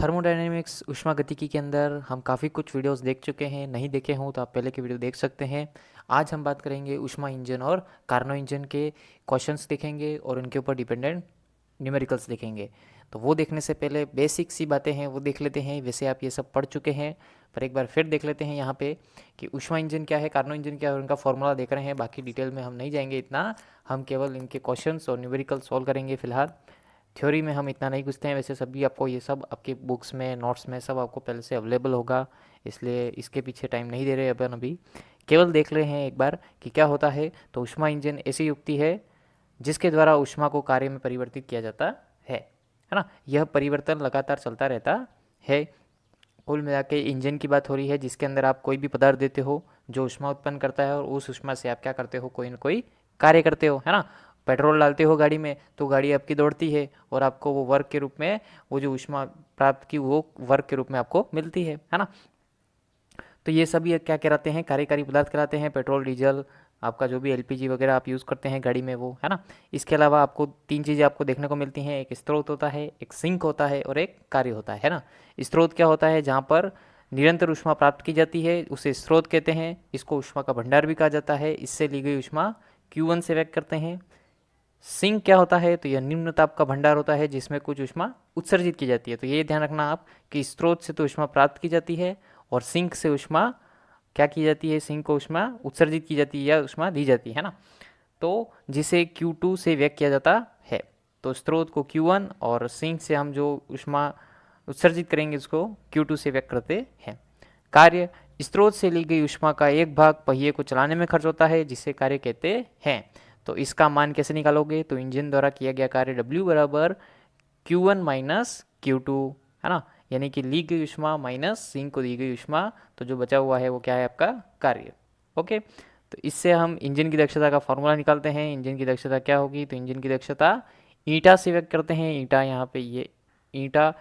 Thermodynamics ऊष्मागतिकी के अंदर हम काफ़ी कुछ वीडियोस देख चुके हैं। नहीं देखे हों तो आप पहले की वीडियो देख सकते हैं। आज हम बात करेंगे ऊष्मा इंजन और कार्नो इंजन के क्वेश्चंस देखेंगे और उनके ऊपर डिपेंडेंट न्यूमेरिकल्स देखेंगे। तो वो देखने से पहले बेसिक सी बातें हैं वो देख लेते हैं। वैसे आप ये सब पढ़ चुके हैं, पर एक बार फिर देख लेते हैं यहाँ पे कि ऊष्मा इंजन क्या है, कार्नो इंजन क्या है और उनका फॉर्मूला देख रहे हैं। बाकी डिटेल में हम नहीं जाएंगे इतना, हम केवल इनके क्वेश्चंस और न्यूमेरिकल सॉल्व करेंगे फिलहाल। थ्योरी में हम इतना नहीं घुसते हैं। वैसे सभी आपको ये सब आपकी बुक्स में, नोट्स में सब आपको पहले से अवेलेबल होगा, इसलिए इसके पीछे टाइम नहीं दे रहे अपन अभी। केवल देख रहे हैं एक बार कि क्या होता है। तो ऊष्मा इंजन ऐसी युक्ति है जिसके द्वारा ऊष्मा को कार्य में परिवर्तित किया जाता है ना। यह परिवर्तन लगातार चलता रहता है। कुल मिला के इंजन की बात हो रही है जिसके अंदर आप कोई भी पदार्थ देते हो जो ऊष्मा उत्पन्न करता है और उस ऊष्मा से आप क्या करते हो, कोई ना कोई कार्य करते हो, है ना। पेट्रोल डालते हो गाड़ी में तो गाड़ी आपकी दौड़ती है और आपको वो वर्क के रूप में, वो जो ऊष्मा प्राप्त की वो वर्क के रूप में आपको मिलती है ना। तो ये सभी क्या कहलाते हैं, कार्यकारी पदार्थ कहलाते हैं। पेट्रोल, डीजल, आपका जो भी एलपीजी वगैरह आप यूज़ करते हैं गाड़ी में वो, है ना। इसके अलावा आपको तीन चीज़ें आपको देखने को मिलती हैं। एक स्रोत होता है, एक सिंक होता है और एक कार्य होता है ना। स्रोत क्या होता है, जहाँ पर निरंतर ऊष्मा प्राप्त की जाती है उसे स्रोत कहते हैं। इसको ऊष्मा का भंडार भी कहा जाता है। इससे ली गई ऊष्मा Q1 से व्यक्त करते हैं। सिंक क्या होता है, तो यह निम्न ताप का भंडार होता है जिसमें कुछ ऊष्मा उत्सर्जित की जाती है। तो ये ध्यान रखना आप कि स्रोत से तो ऊष्मा प्राप्त की जाती है और सिंक से ऊष्मा क्या की जाती है, सिंक को ऊष्मा उत्सर्जित की जाती है या ऊष्मा दी जाती है ना। तो जिसे Q2 से व्यक्त किया जाता है। तो स्रोत को Q1 और सिंक से हम जो ऊष्मा उत्सर्जित करेंगे उसको Q2 से व्यक्त करते हैं। कार्य, स्रोत से ली गई ऊष्मा का एक भाग पहिए को चलाने में खर्च होता है जिसे कार्य कहते हैं। तो इसका मान कैसे निकालोगे, तो इंजन द्वारा किया गया कार्य W बराबर Q1 माइनस Q2, है ना। यानी कि ली गई ऊष्मा माइनस सिंक को दी गई ऊष्मा, तो जो बचा हुआ है वो क्या है, आपका कार्य। ओके, तो इससे हम इंजन की दक्षता का फॉर्मूला निकालते हैं। इंजन की दक्षता क्या होगी, तो इंजन की दक्षता ईटा से व्यक्त करते हैं। ईटा यहाँ पे ये ईटा,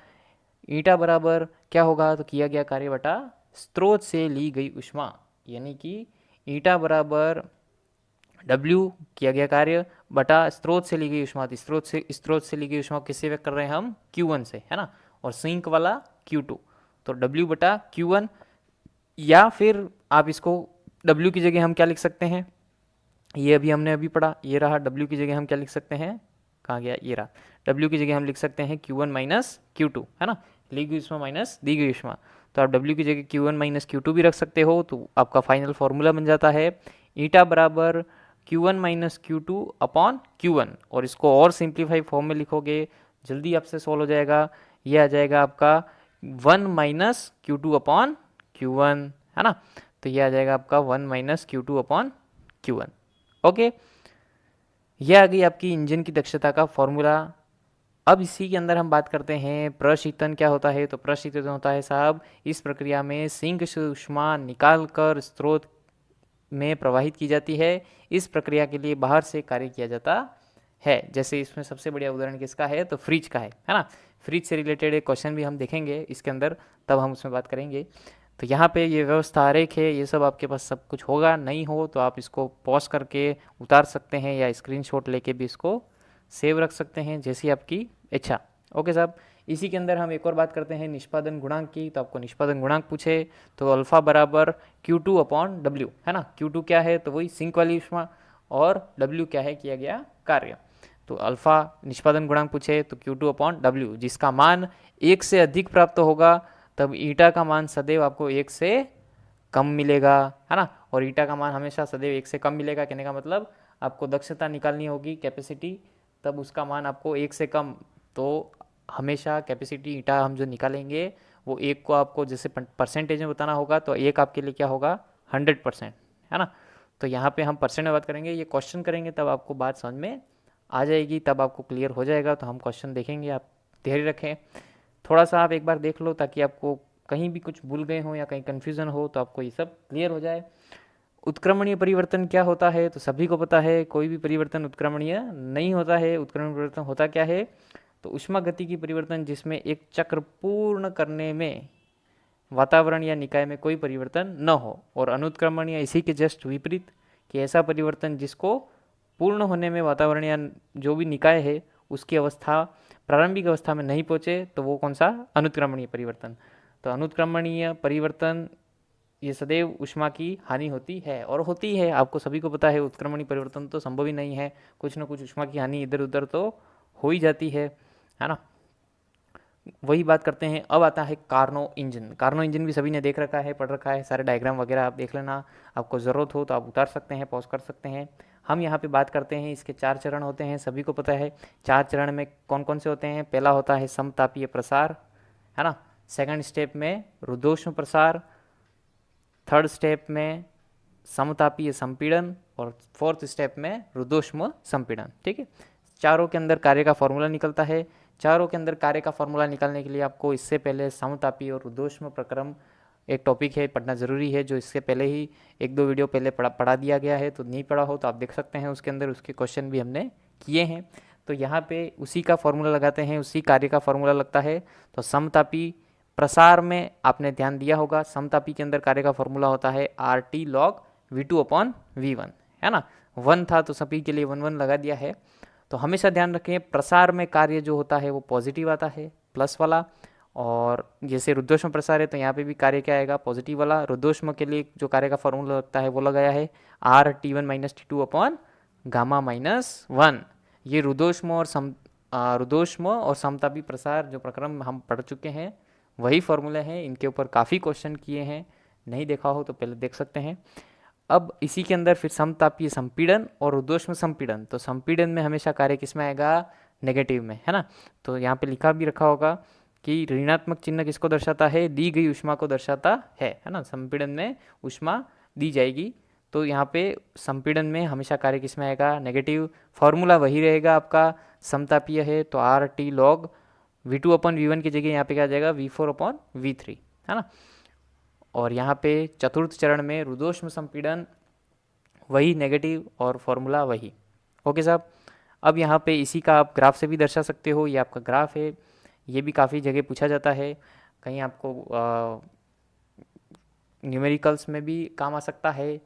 ईटा बराबर क्या होगा, तो किया गया कार्य बटा स्रोत से ली गई ऊष्मा, यानी कि ईटा बराबर W किया गया कार्य बटा स्रोत से ली गई ऊष्मा। स्रोत से ली गई ऊष्मा किससे व्यक्त कर रहे हैं हम, Q1 से, है ना। और सिंक वाला Q2, तो W बटा Q1। या फिर आप इसको W की जगह हम क्या लिख सकते हैं, ये अभी हमने अभी पढ़ा, ये रहा। W की जगह हम क्या लिख सकते हैं, कहाँ गया, ये रहा। W की जगह हम लिख सकते हैं Q1 माइनस Q2, है ना। ली गई ऊष्मा माइनस दी गई ऊष्मा। तो आप W की जगह Q1 माइनस Q2 भी रख सकते हो। तो आपका फाइनल फॉर्मूला बन जाता है ईटा बराबर Q1 minus Q2 upon Q1। और इसको और सिंप्लीफाई फॉर्म में लिखोगे, जल्दी आपसे सॉल्व हो जाएगा। ये आ जाएगा आपका 1 माइनस Q2 अपॉन Q1, है ना। तो ये आ जाएगा आपका 1 minus Q2 upon Q1। Okay, यह आ गई आपकी इंजन की दक्षता का फॉर्मूला। अब इसी के अंदर हम बात करते हैं प्रशीतन क्या होता है। तो प्रशीतन होता है साहब, इस प्रक्रिया में सिंक से ऊष्मा निकाल कर स्रोत में प्रवाहित की जाती है। इस प्रक्रिया के लिए बाहर से कार्य किया जाता है। जैसे इसमें सबसे बढ़िया उदाहरण किसका है, तो फ्रिज का है ना। फ्रिज से रिलेटेड एक क्वेश्चन भी हम देखेंगे इसके अंदर, तब हम उसमें बात करेंगे। तो यहाँ पे ये व्यवस्था आरेख है, ये सब आपके पास सब कुछ होगा। नहीं हो तो आप इसको पॉज करके उतार सकते हैं या स्क्रीनशॉट लेके भी इसको सेव रख सकते हैं, जैसी आपकी इच्छा। ओके साहब, इसी के अंदर हम एक और बात करते हैं निष्पादन गुणांक की। तो आपको निष्पादन गुणांक पूछे तो अल्फा बराबर Q2 अपॉन W, है ना। Q2 क्या है, तो वही सिंक वाली ऊष्मा, और W क्या है, किया गया कार्य। तो अल्फा निष्पादन गुणांक पूछे तो Q2 अपॉन W, जिसका मान 1 से अधिक प्राप्त होगा तब ईटा का मान सदैव आपको 1 से कम मिलेगा, है ना। और ईटा का मान हमेशा सदैव 1 से कम मिलेगा। कहने का मतलब आपको दक्षता निकालनी होगी, कैपेसिटी, तब उसका मान आपको 1 से कम। तो हमेशा कैपेसिटी ईटा हम जो निकालेंगे वो एक को आपको जैसे परसेंटेज में बताना होगा, तो एक आपके लिए क्या होगा, 100%, है ना। तो यहाँ पे हम परसेंट में बात करेंगे, ये क्वेश्चन करेंगे तब आपको बात समझ में आ जाएगी, तब आपको क्लियर हो जाएगा। तो हम क्वेश्चन देखेंगे, आप धैर्य रखें। थोड़ा सा आप एक बार देख लो ताकि आपको कहीं भी कुछ भूल गए हो या कहीं कन्फ्यूज़न हो तो आपको ये सब क्लियर हो जाए। उत्क्रमणीय परिवर्तन क्या होता है, तो सभी को पता है, कोई भी परिवर्तन उत्क्रमणीय नहीं होता है। उत्क्रमण परिवर्तन होता क्या है, तो ऊष्मा गति की परिवर्तन जिसमें एक चक्र पूर्ण करने में वातावरण या निकाय में कोई परिवर्तन न हो। और अनुत्क्रमण या इसी के जस्ट विपरीत, कि ऐसा परिवर्तन जिसको पूर्ण होने में वातावरण या जो भी निकाय है उसकी अवस्था प्रारंभिक अवस्था में नहीं पहुँचे तो वो कौन सा, अनुत्क्रमणीय परिवर्तन। तो अनुत्क्रमणीय परिवर्तन ये सदैव ऊष्मा की हानि होती है, और होती है, आपको सभी को पता है। उत्क्रमणीय परिवर्तन तो संभव ही नहीं है, कुछ ना कुछ ऊष्मा की हानि इधर उधर तो हो ही जाती है ना। वही बात करते हैं। अब आता है कार्नो इंजन। कार्नो इंजन भी सभी ने देख रखा है, पढ़ रखा है, सारे डायग्राम वगैरह आप देख लेना, आपको ज़रूरत हो तो आप उतार सकते हैं, पॉज कर सकते हैं। हम यहाँ पे बात करते हैं, इसके 4 चरण होते हैं, सभी को पता है। 4 चरण में कौन कौन से होते हैं? पहला होता है समतापीय प्रसार, है ना। सेकंड स्टेप में रुद्धोष्म प्रसार, थर्ड स्टेप में समतापीय संपीड़न, और फोर्थ स्टेप में रुद्धोष्म संपीड़न। ठीक है, चारों के अंदर कार्य का फॉर्मूला निकलता है। चारों के अंदर कार्य का फॉर्मूला निकालने के लिए आपको इससे पहले समतापी और रुद्धोष्म प्रक्रम एक टॉपिक है, पढ़ना जरूरी है, जो इससे पहले ही 1-2 वीडियो पहले पढ़ा दिया गया है। तो नहीं पढ़ा हो तो आप देख सकते हैं, उसके अंदर उसके क्वेश्चन भी हमने किए हैं। तो यहाँ पे उसी का फॉर्मूला लगाते हैं, उसी कार्य का फॉर्मूला लगता है। तो समतापी प्रसार में आपने ध्यान दिया होगा, समतापी के अंदर कार्य का फॉर्मूला होता है RT log V2/V1, है ना। 1 था तो सभी के लिए 1 लगा दिया है। तो हमेशा ध्यान रखें, प्रसार में कार्य जो होता है वो पॉजिटिव आता है, प्लस वाला। और जैसे रुद्धोष्म प्रसार है तो यहाँ पे भी कार्य क्या आएगा? पॉजिटिव वाला। रुद्धोष्म के लिए जो कार्य का फॉर्मूला लगता है वो लगाया है RT1 - T2/γ-1। ये रुद्धोष्म और समतापी प्रसार जो प्रक्रम हम पढ़ चुके हैं, वही फॉर्मूले हैं। इनके ऊपर काफ़ी क्वेश्चन किए हैं, नहीं देखा हो तो पहले देख सकते हैं। अब इसी के अंदर फिर समतापीय संपीड़न और रुद्धोष्म संपीड़न। तो संपीड़न में हमेशा कार्य किसमें आएगा? नेगेटिव में, है ना। तो यहाँ पे लिखा भी रखा होगा कि ऋणात्मक चिन्ह किसको दर्शाता है? दी गई ऊष्मा को दर्शाता है ना। संपीड़न में ऊष्मा दी जाएगी, तो यहाँ पे संपीड़न में हमेशा कार्य किसमें आएगा? नेगेटिव। फॉर्मूला वही रहेगा आपका, समतापीय है तो RT log V2/V1 की जगह यहाँ पे क्या आ जाएगा? V4/V3, है ना। और यहाँ पे चतुर्थ चरण में रुद्धोष्म संपीड़न, वही नेगेटिव और फॉर्मूला वही। ओके साहब। अब यहाँ पे इसी का आप ग्राफ से भी दर्शा सकते हो, ये आपका ग्राफ है। ये भी काफ़ी जगह पूछा जाता है, कहीं आपको न्यूमेरिकल्स में भी काम आ सकता है।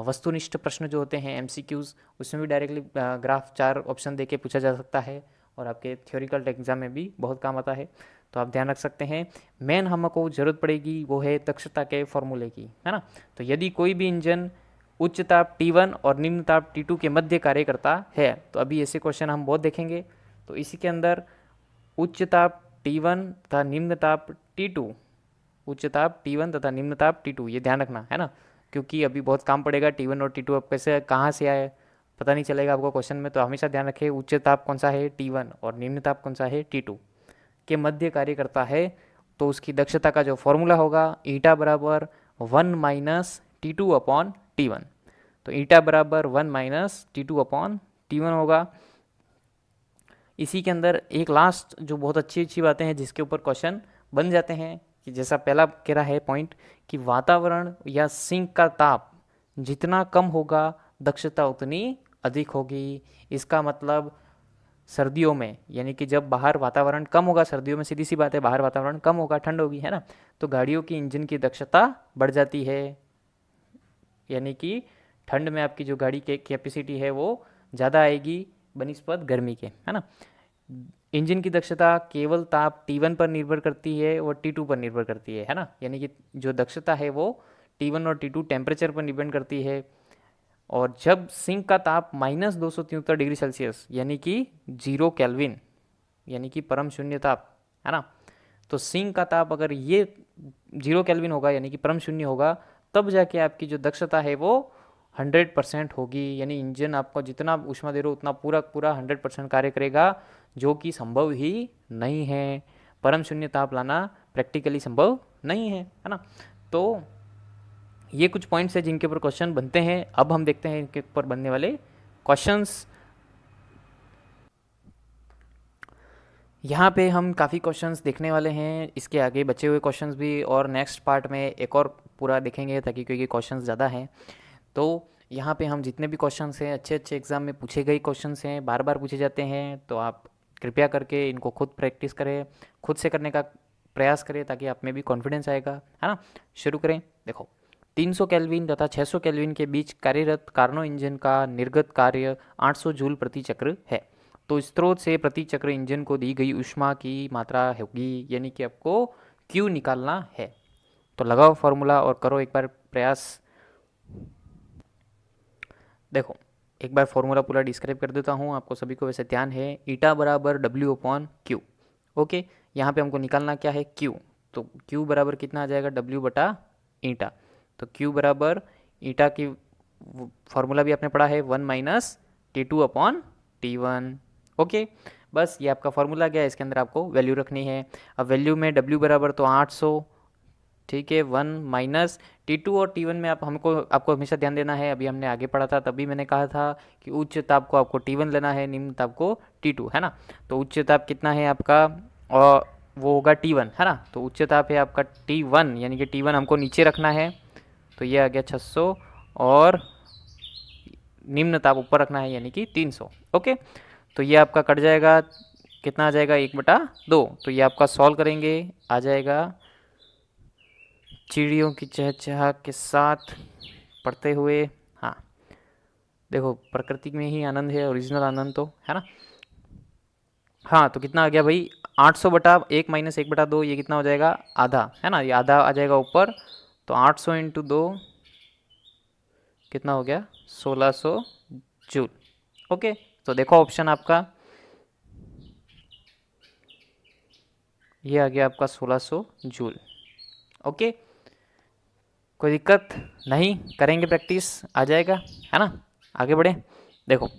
वस्तुनिष्ठ प्रश्न जो होते हैं MCQs, उसमें भी डायरेक्टली ग्राफ 4 ऑप्शन देके पूछा जा सकता है, और आपके थ्योरिकल एग्जाम में भी बहुत काम आता है। तो आप ध्यान रख सकते हैं। मेन हमको ज़रूरत पड़ेगी वो है दक्षता के फॉर्मूले की, है ना। तो यदि कोई भी इंजन उच्च ताप T1 और निम्न ताप T2 के मध्य कार्य करता है, तो अभी ऐसे क्वेश्चन हम बहुत देखेंगे। तो इसी के अंदर उच्च ताप T1 तथा निम्न ताप T2, उच्च ताप T1 तथा निम्न ताप T2, ये ध्यान रखना, है ना, क्योंकि अभी बहुत काम पड़ेगा। T1 और T2 अब कैसे कहाँ से आए पता नहीं चलेगा आपको क्वेश्चन में। तो हमेशा ध्यान रखें, उच्च ताप कौन सा है? T1, और निम्न ताप कौन सा है? T2 के मध्य कार्य करता है। तो उसकी दक्षता का जो फॉर्मूला होगा, ईटा बराबर 1 - T2/T1। तो ईटा बराबर 1 - T2/T1 होगा। इसी के अंदर एक लास्ट जो बहुत अच्छी बातें हैं जिसके ऊपर क्वेश्चन बन जाते हैं, कि जैसा पहला कह रहा है पॉइंट, कि वातावरण या सिंक का ताप जितना कम होगा दक्षता उतनी अधिक होगी। इसका मतलब सर्दियों में, यानी कि जब बाहर वातावरण कम होगा, सर्दियों में सीधी सी बात है, बाहर वातावरण कम होगा, ठंड होगी, है ना, तो गाड़ियों की इंजन की दक्षता बढ़ जाती है। यानी कि ठंड में आपकी जो गाड़ी की कैपेसिटी है वो ज़्यादा आएगी बनिस्पत गर्मी के, है ना। इंजन की दक्षता केवल ताप T1 पर निर्भर करती है और T2 पर निर्भर करती है ना। यानी कि जो दक्षता है वो T1 और T2 टेम्परेचर पर डिपेंड करती है। और जब सिंक का ताप -273 डिग्री सेल्सियस, यानी कि 0 केल्विन, यानी कि परम शून्य ताप, है ना, तो सिंक का ताप अगर ये 0 केल्विन होगा, यानी कि परम शून्य होगा, तब जाके आपकी जो दक्षता है वो 100% होगी। यानी इंजन आपको जितना ऊष्मा दे रहा हो उतना पूरा पूरा 100% कार्य करेगा, जो कि संभव ही नहीं है। परम शून्य ताप लाना प्रैक्टिकली संभव नहीं है ना। तो ये कुछ पॉइंट्स है जिनके ऊपर क्वेश्चन बनते हैं। अब हम देखते हैं इनके ऊपर बनने वाले क्वेश्चंस। यहाँ पे हम काफ़ी क्वेश्चंस देखने वाले हैं, इसके आगे बचे हुए क्वेश्चंस भी, और नेक्स्ट पार्ट में एक और पूरा देखेंगे, ताकि क्योंकि क्वेश्चंस ज़्यादा हैं। तो यहाँ पे हम जितने भी क्वेश्चंस हैं, अच्छे अच्छे एग्जाम में पूछे गए क्वेश्चंस हैं, बार बार पूछे जाते हैं। तो आप कृपया करके इनको खुद प्रैक्टिस करें, खुद से करने का प्रयास करें, ताकि आप में भी कॉन्फिडेंस आएगा, है ना। शुरू करें। देखो, 300 केल्विन तथा 600 केल्विन के बीच कार्यरत कार्नो इंजन का निर्गत कार्य 800 जूल प्रति चक्र है। तो स्रोत से प्रति चक्र इंजन को दी गई ऊष्मा की मात्रा होगी, यानी कि आपको Q निकालना है। तो लगाओ फॉर्मूला और करो एक बार प्रयास। देखो एक बार फॉर्मूला पूरा डिस्क्राइब कर देता हूँ, आपको सभी को वैसे ध्यान है। ईटा बराबर W/Q। ओके, यहाँ पे हमको निकालना क्या है, Q। तो Q बराबर कितना आ जाएगा, W बटा ईटा। तो Q बराबर ईटा की फॉर्मूला भी आपने पढ़ा है, 1-T2/T1। ओके, बस ये आपका फॉर्मूला गया, इसके अंदर आपको वैल्यू रखनी है। अब वैल्यू में W बराबर तो 800, ठीक है, 1 - T2 और T1 में आपको हमेशा ध्यान देना है। अभी हमने आगे पढ़ा था, तभी मैंने कहा था कि उच्च ताप को आपको T1 लेना है, निम्न ताप को T2, है ना। तो उच्च ताप कितना है आपका, और वो होगा T1, है ना। तो उच्च ताप है आपका T1, यानी कि T1 हमको नीचे रखना है, तो ये आ गया 600, और निम्न ताप ऊपर रखना है, यानी कि 300। ओके, तो ये आपका कट जाएगा, कितना आ जाएगा, 1/2। तो ये आपका सॉल्व करेंगे, आ जाएगा चिड़ियों की चहचहाट के साथ पढ़ते हुए। हाँ, देखो प्रकृति में ही आनंद है, ओरिजिनल आनंद तो, है ना। हाँ, तो कितना आ गया भाई, 800/1 - 1/2, ये कितना हो जाएगा, आधा, है ना। ये आधा आ जाएगा ऊपर, तो 800 × 2 कितना हो गया, 1600 जूल। ओके, तो देखो ऑप्शन आपका ये आ गया आपका 1600 जूल। ओके, कोई दिक्कत नहीं, करेंगे प्रैक्टिस, आ जाएगा, है ना। आगे बढ़े, देखो।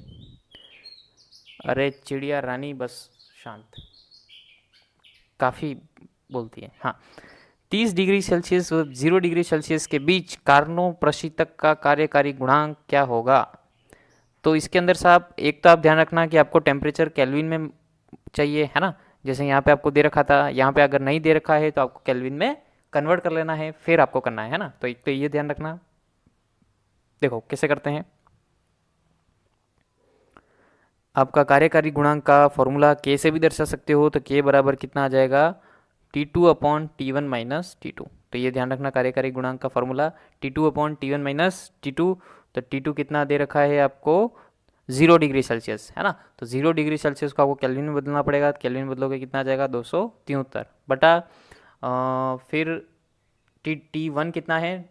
अरे चिड़िया रानी बस शांत, काफ़ी बोलती है। हाँ, 30 डिग्री सेल्सियस और 0 डिग्री सेल्सियस के बीच कार्नो प्रशीतक का कार्यकारी गुणांक क्या होगा। तो इसके अंदर साहब एक तो आप ध्यान रखना कि आपको टेम्परेचर केल्विन में चाहिए, है ना। जैसे यहाँ पे आपको दे रखा था, यहाँ पे अगर नहीं दे रखा है तो आपको केल्विन में कन्वर्ट कर लेना है, फिर आपको करना है ना। तो एक तो ये ध्यान रखना। देखो कैसे करते हैं, आपका कार्यकारी गुणांक का फॉर्मूला के से भी दर्शा सकते हो, तो के बराबर कितना आ जाएगा, T2/T1 - T2। तो ये ध्यान रखना, कार्यकारी गुणांक का फॉर्मूला T2/T1 - T2। तो T2 कितना दे रखा है आपको, 0 डिग्री सेल्सियस, है ना। तो 0 डिग्री सेल्सियस को आपको केल्विन में बदलना पड़ेगा, केल्विन में बदलोगे कितना आ जाएगा, 273 बटा फिर T1 कितना है,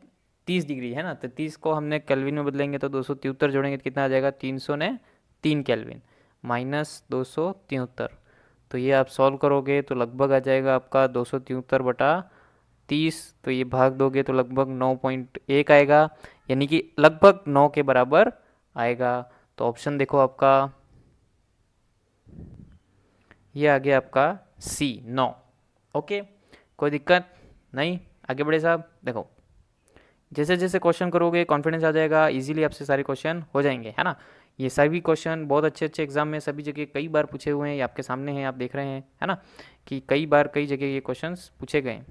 30 डिग्री, है ना। तो 30 को हमने केल्विन में बदलेंगे तो 273 जोड़ेंगे तो कितना आ जाएगा, 303 केल्विन -273। तो ये आप सॉल्व करोगे तो लगभग आ जाएगा आपका 273/30। तो ये भाग दोगे तो लगभग 9.1 आएगा, यानी कि लगभग 9 के बराबर आएगा। तो ऑप्शन देखो आपका, ये आ गया आपका C, 9। ओके, कोई दिक्कत नहीं, आगे बढ़े साहब। देखो जैसे जैसे क्वेश्चन करोगे कॉन्फिडेंस आ जाएगा, इजीली आपसे सारे क्वेश्चन हो जाएंगे, है ना। ये सभी क्वेश्चन बहुत अच्छे अच्छे एग्जाम में सभी जगह कई बार पूछे हुए हैं, ये आपके सामने हैं, आप देख रहे हैं, है ना, कि कई बार कई जगह ये क्वेश्चंस पूछे गए।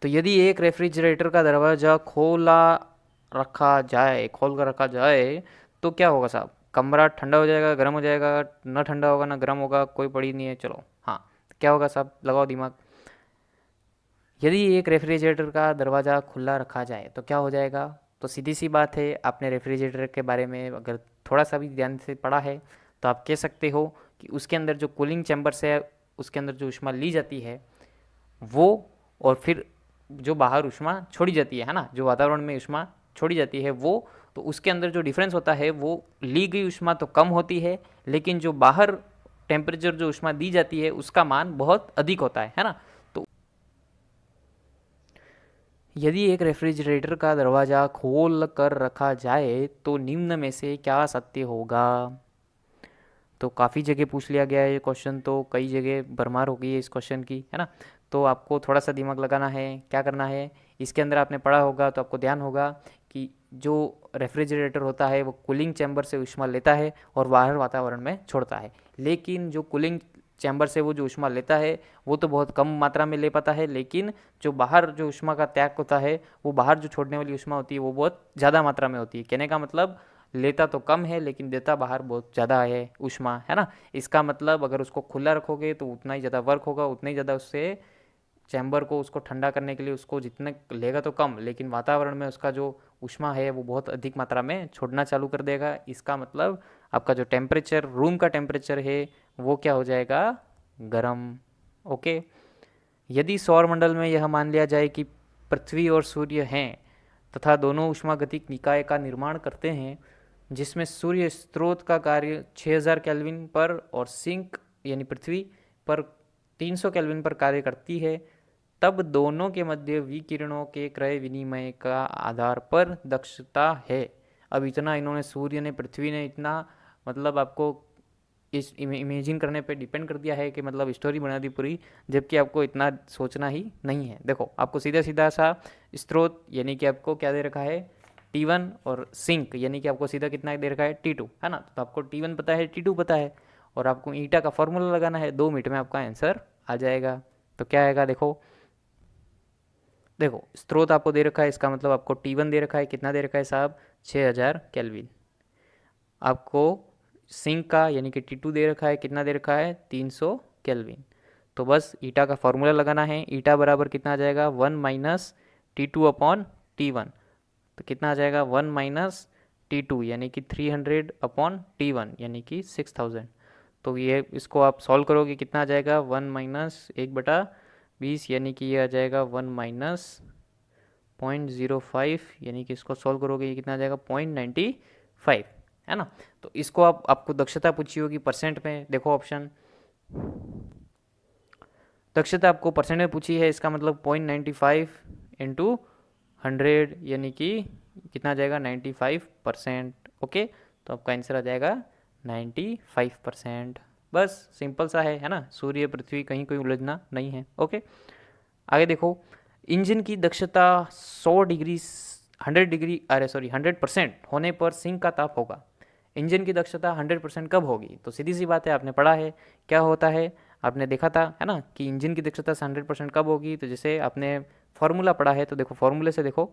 तो यदि एक रेफ्रिजरेटर का दरवाज़ा खोल कर रखा जाए तो क्या होगा साहब, कमरा ठंडा हो जाएगा, गर्म हो जाएगा, ना ठंडा होगा ना गर्म होगा, कोई पड़ी नहीं है, चलो हाँ, क्या होगा साहब, लगाओ दिमाग। यदि एक रेफ्रिजरेटर का दरवाज़ा खुला रखा जाए तो क्या हो जाएगा। तो सीधी सी बात है, आपने रेफ्रिजरेटर के बारे में अगर थोड़ा सा भी ध्यान से पढ़ा है तो आप कह सकते हो कि उसके अंदर जो कूलिंग चैम्बर्स है, उसके अंदर जो ऊष्मा ली जाती है वो, और फिर जो बाहर ऊष्मा छोड़ी जाती है ना, जो वातावरण में ऊष्मा छोड़ी जाती है वो, तो उसके अंदर जो डिफरेंस होता है वो ली गई ऊष्मा तो कम होती है, लेकिन जो बाहर टेम्परेचर जो ऊष्मा दी जाती है उसका मान बहुत अधिक होता है ना। तो यदि एक रेफ्रिजरेटर का दरवाज़ा खोल कर रखा जाए तो निम्न में से क्या सत्य होगा। तो काफ़ी जगह पूछ लिया गया है ये क्वेश्चन, तो कई जगह भरमार हो गई है इस क्वेश्चन की, है ना। तो आपको थोड़ा सा दिमाग लगाना है, क्या करना है, इसके अंदर आपने पढ़ा होगा तो आपको ध्यान होगा कि जो रेफ्रिजरेटर होता है वो कूलिंग चैम्बर से ऊष्मा लेता है और बाहर वातावरण में छोड़ता है, लेकिन जो कूलिंग चैम्बर से वो जो ऊष्मा लेता है वो तो बहुत कम मात्रा में ले पाता है, लेकिन जो बाहर जो ऊष्मा का त्याग होता है, वो बाहर जो छोड़ने वाली ऊष्मा होती है वो बहुत ज़्यादा मात्रा में होती है। कहने का मतलब, लेता तो कम है लेकिन देता बाहर बहुत ज़्यादा है ऊष्मा, है ना। इसका मतलब अगर उसको खुला रखोगे तो उतना ही ज़्यादा वर्क होगा, उतना ही ज़्यादा उससे चैम्बर को उसको ठंडा करने के लिए उसको जितने लेगा तो कम, लेकिन वातावरण में उसका जो ऊष्मा है वो बहुत अधिक मात्रा में छोड़ना चालू कर देगा। इसका मतलब आपका जो टेम्परेचर, रूम का टेम्परेचर है वो क्या हो जाएगा, गर्म। ओके, यदि सौरमंडल में यह मान लिया जाए कि पृथ्वी और सूर्य हैं तथा दोनों ऊष्मागतिक निकाय का निर्माण करते हैं, जिसमें सूर्य स्रोत का कार्य 6000 केल्विन पर और सिंक यानी पृथ्वी पर 300 केल्विन पर कार्य करती है, तब दोनों के मध्य विकिरणों के क्रय विनिमय का आधार पर दक्षता है। अब इतना इन्होंने, सूर्य ने, पृथ्वी ने इतना मतलब आपको इस इमेजिन करने पे डिपेंड कर दिया है कि मतलब स्टोरी बना दी पूरी, जबकि आपको इतना सोचना ही नहीं है। देखो आपको सीधा सीधा सा स्रोत यानी कि आपको क्या दे रखा है, T1, और सिंक यानी कि आपको सीधा कितना दे रखा है, T2, है ना। तो आपको T1 पता है, T2 पता है, और आपको ईटा का फॉर्मूला लगाना है। 2 मिनट में आपका आंसर आ जाएगा। तो क्या आएगा, देखो देखो स्रोत आपको दे रखा है, इसका मतलब आपको T1 दे रखा है, कितना दे रखा है साहब, 6000 केल्विन। आपको सिंक का यानी कि T2 दे रखा है, कितना दे रखा है, 300 केल्विन। तो बस ईटा का फॉर्मूला लगाना है। ईटा बराबर कितना आ जाएगा, 1 माइनस T2 अपॉन T1। तो कितना आ जाएगा, 1 माइनस T2 यानी कि 300 अपॉन T1 यानी कि 6000। तो ये इसको आप सॉल्व करोगे, कितना आ जाएगा, 1 माइनस 1/20 यानी कि ये आ जाएगा 1 माइनस 0.05 यानी कि इसको सॉल्व करोगे ये कितना आ जाएगा, 0.95, है ना। तो इसको आपको दक्षता पूछी होगी परसेंट में, देखो ऑप्शन, दक्षता आपको परसेंट में पूछी है, इसका मतलब 0.95 इंटू 100 यानी कि कितना आ जाएगा, 95%। ओके, तो आपका आंसर आ जाएगा 95%। बस सिंपल सा है ना। सूर्य, पृथ्वी, कहीं कोई उलझना नहीं है। ओके, आगे देखो, इंजन की दक्षता 100 डिग्री 100 डिग्री अरे सॉरी 100% होने पर सिंक का ताप होगा। इंजन की दक्षता 100% कब होगी, तो सीधी सी बात है, आपने पढ़ा है क्या होता है, आपने देखा था, है ना, कि इंजन की दक्षता 100% कब होगी। तो जैसे आपने फॉर्मूला पढ़ा है, तो देखो फॉर्मूले से देखो,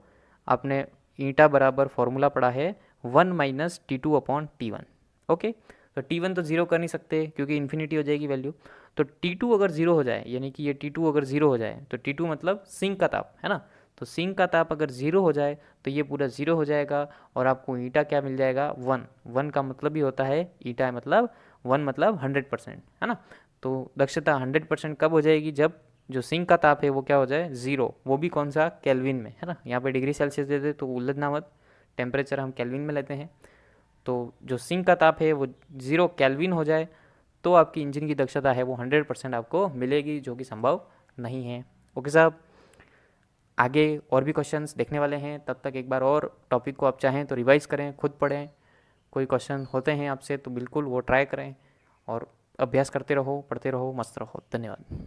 आपने ईटा बराबर फॉर्मूला पढ़ा है 1 minus T2 upon T1। Okay, तो T1 तो जीरो कर नहीं सकते क्योंकि इन्फिनिटी हो जाएगी वैल्यू। तो T2 अगर जीरो हो जाए यानी कि ये T2 अगर जीरो हो जाए, तो T2 मतलब सिंक का ताप, है ना। तो सिंक का ताप अगर जीरो हो जाए तो ये पूरा जीरो हो जाएगा, और आपको ईटा क्या मिल जाएगा, 1। 1 का मतलब ही होता है ईटा, मतलब 1 मतलब 100%, है ना। तो दक्षता 100% कब हो जाएगी, जब जो सिंक का ताप है वो क्या हो जाए, जीरो, वो भी कौन सा, केल्विन में, है ना। यहाँ पे डिग्री सेल्सियस दे दे तो उलझना मत, टेम्परेचर हम केल्विन में लेते हैं। तो जो सिंक का ताप है वो 0 केल्विन हो जाए तो आपकी इंजन की दक्षता है वो 100% आपको मिलेगी, जो कि संभव नहीं है। ओके साहब, आगे और भी क्वेश्चंस देखने वाले हैं, तब तक एक बार और टॉपिक को आप चाहें तो रिवाइज करें, खुद पढ़ें। कोई क्वेश्चन होते हैं आपसे तो बिल्कुल वो ट्राई करें, और अभ्यास करते रहो, पढ़ते रहो, मस्त रहो। धन्यवाद।